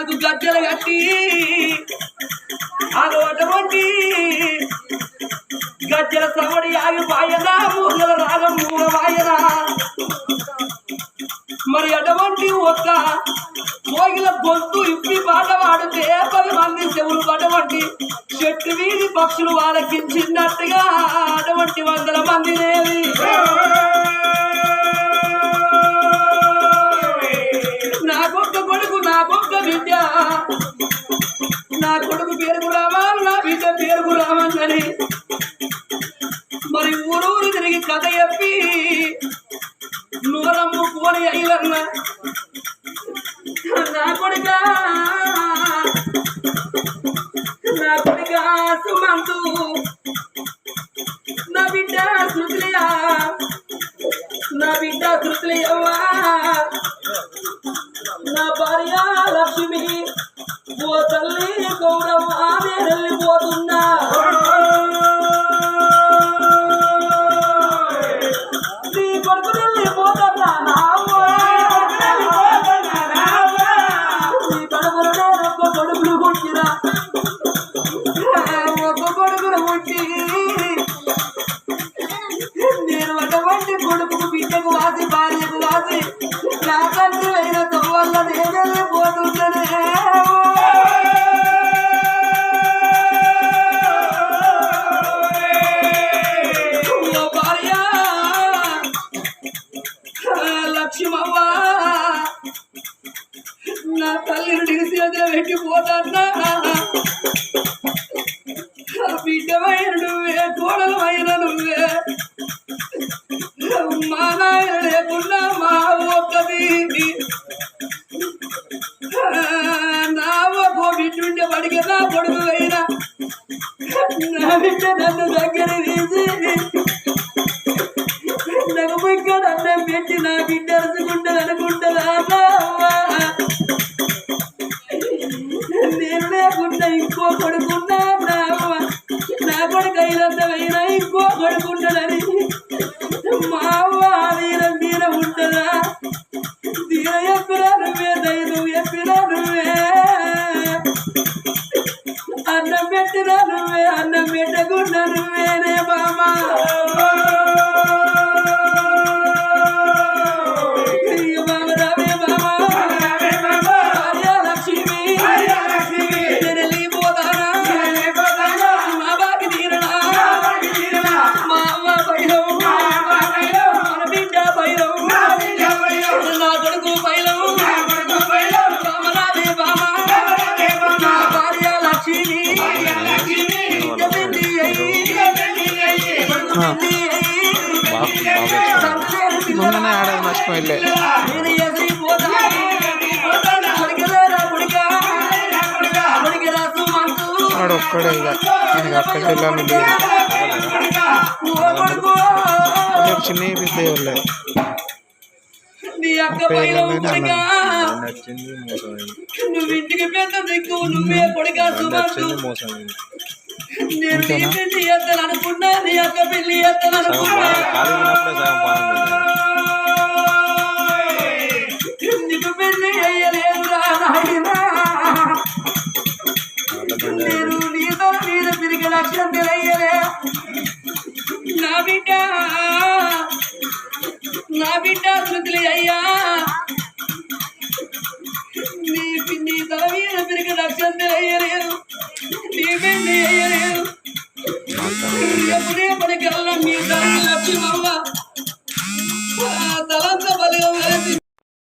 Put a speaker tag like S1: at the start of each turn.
S1: కడుపుకు గజ్జలు కట్టి అటువంటి గజ్జల సవడి ఆగిపాయనా మూగల రాగం మూగవాయనా మరి అటువంటి ఒక్క కోగిల గొంతు ఇప్పి పాట పాడితే 10 మంది చెవులు అటువంటి చెట్టు వీధి పక్షులు వాళ్ళకించినట్టుగా అటువంటి 100 మంది లేవి నాకొక్క కొడుకు నాకొక్క బిడ్డ నా కొడుకు పేరుకు రామా నా బిడ్డ పేరుకు రామని మరి ఊరూరు తిరిగి కథ చెప్పి నూరమ్ము కోని అయ్యన్న నా కొడుక సుమంతు నా బిడ్డ శృతులియా నా బిడ్డ శృతులియవ్వా నా భార్య లక్ష్మి ఓ తల్లి గౌరవ వెళ్ళిపోతున్నా నీ కొడుకు వెళ్ళిపోతున్నా నీ కడుపులో ఒక్క కొడుకులు పుట్టిన ఒక్క కొడుకులు పుట్టి నేను అటువంటి కొడుకు బిడ్డకు వాసి భార్యకు వాసి నా తండ్రి అయిన వల్ల నేను వెళ్ళిపోతున్నానే భార్య లక్ష్మవ్వ నా తల్లిని నిలిసి పెట్టిపోతాన్నా బిడ్డమైన నువ్వే కోడలమైన నువ్వే మా నాయన లేకుండా మా ఒక్కది నా ఒక్కో బిడ్డుండే పడికి నా కొడుకు అయినా నా బిడ్డ నన్ను దగ్గర తీసి నాకు ఇక్కడ అన్నం పెట్టి నా బిడ్డ అరుచుకుంటుంది అనుకుంటుందా నేను లేకుండా ఇంకో కొడుకున్నా నా కొడుకు అయినంతమైనా ఇంకో కొడుకుంటాడని మా అవ్వ వీరం వీర ఉంటుందా దీన చెప్పినా నువ్వే ధైర్యం చెప్పినా నువ్వే అన్నం పెట్టినా నువ్వే అన్నం పెట్టకుండా నువ్వేనే బామా
S2: మొన్ననే ఆడది మర్చిపోయిలే వాడు ఒక్కడే ఇక ఆయనకి అక్కడికి వెళ్ళాను లేదు చిన్న పెద్ద వాళ్ళే
S1: నువ్వు ఇంటికి పెద్ద దిక్కు నువ్వే కొడుకా
S2: మోసమైంది
S1: నేను నీ పెళ్లి చేస్తాను అనుకున్నా నీ అక్క పెళ్లి చేస్తాను అనుకున్నా నీకు పెళ్లి అయ్యలేదురా నాయనా నేను నీతో మీద తిరిగి లక్ష్యం తెలియలే నా బిడ్డ శృతులు అయ్యా నీ తల మీద తిరిగి లక్ష్యం తెలియలేదు నీ పెళ్లి అయ్యలేదు ఎప్పుడే పనికల్లా మీ తల్లి లక్ష్మమ్మ